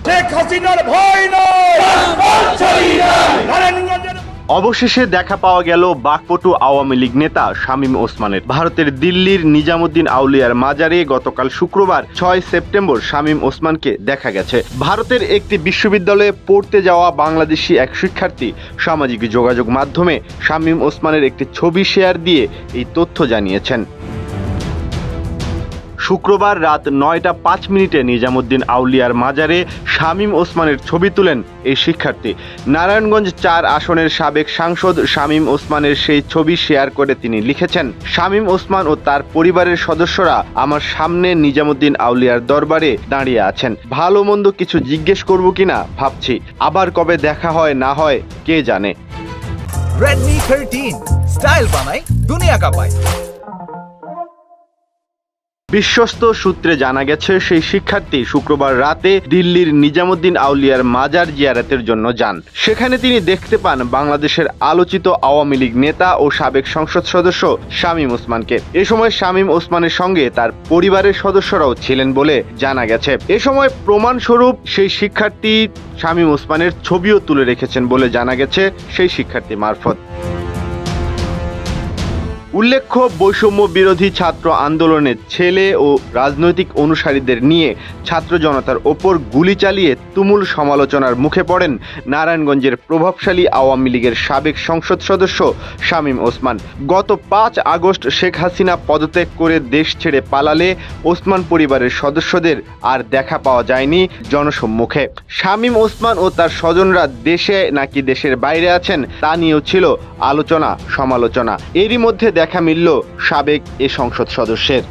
শেখ হাসিনার ভয় নয়। অবশেষে দেখা পাওয়া গেল বাকপটু আওয়ামী লীগ নেতা শামীম ওসমানের। ভারতের দিল্লির নিজামুদ্দিন আউলিয়ার মাজারে গতকাল শুক্রবার 6 সেপ্টেম্বর শামীম ওসমানকে দেখা গেছে। ভারতের একটি বিশ্ববিদ্যালয়ে পড়তে যাওয়া বাংলাদেশি এক শিক্ষার্থী সামাজিক যোগাযোগ মাধ্যমে শামীম ওসমানের একটি ছবি শেয়ার দিয়ে এই তথ্য জানিয়েছেন। শুক্রবার রাত 9টা 5 মিনিটে নিজামুদ্দিন আউলিয়ার মাজারে শামীম ওসমানের ছবি তুলেন এই শিক্ষার্থী। নারায়ণগঞ্জ 4 আসনের সাবেক সাংসদ শামীম ওসমানের সেই ছবি শেয়ার করে তিনি লিখেছেন, শামীম ওসমান ও তার পরিবারের সদস্যরা আমার সামনে নিজামুদ্দিন আউলিয়ার দরবারে দাঁড়িয়ে আছেন। ভালো মন্দ কিছু জিজ্ঞেস করব কিনা ভাবছি, আবার কবে দেখা হয় না হয় কে জানে। Redmi 13 স্টাইল বানায় দুনিয়া কাঁপায়। বিশ্বস্ত সূত্রে জানা গেছে সেই শিক্ষার্থী শুক্রবার রাতে দিল্লির নিজামুদ্দিন আউলিয়ার মাজার জিয়ারতের জন্য যান। সেখানে তিনি দেখতে পান বাংলাদেশের আলোচিত আওয়ামী লীগ নেতা ও সাবেক সংসদ সদস্য শামীম ওসমানকে। এ সময় শামীম ওসমানের সঙ্গে তার পরিবারের সদস্যরাও ছিলেন বলে জানা গেছে। এ সময় প্রমাণস্বরূপ সেই শিক্ষার্থী শামীম ওসমানের ছবিও তুলে রেখেছেন বলে জানা গেছে সেই শিক্ষার্থী মারফত। উল্লেখ্য, বৈষম্য বিরোধী ছাত্র আন্দোলনের ছেলে ও রাজনৈতিক অনুসারীদের নিয়ে ছাত্র জনতার ওপর গুলি চালিয়ে তুমুল সমালোচনার মুখে পড়েন নারায়ণগঞ্জের প্রভাবশালী আওয়ামী লীগের সাবেক সংসদ সদস্য শামীম ওসমান। গত 5 আগস্ট শেখ হাসিনা পদত্যাগ করে দেশ ছেড়ে পালালে ওসমান পরিবারের সদস্যদের আর দেখা পাওয়া যায়নি জনসম্মুখে। শামীম ওসমান ও তার স্বজনরা দেশে নাকি দেশের বাইরে আছেন তা নিয়েও ছিল আলোচনা সমালোচনা। এরই মধ্যে দেখা মিলল সাবেক এ সংসদ সদস্যের।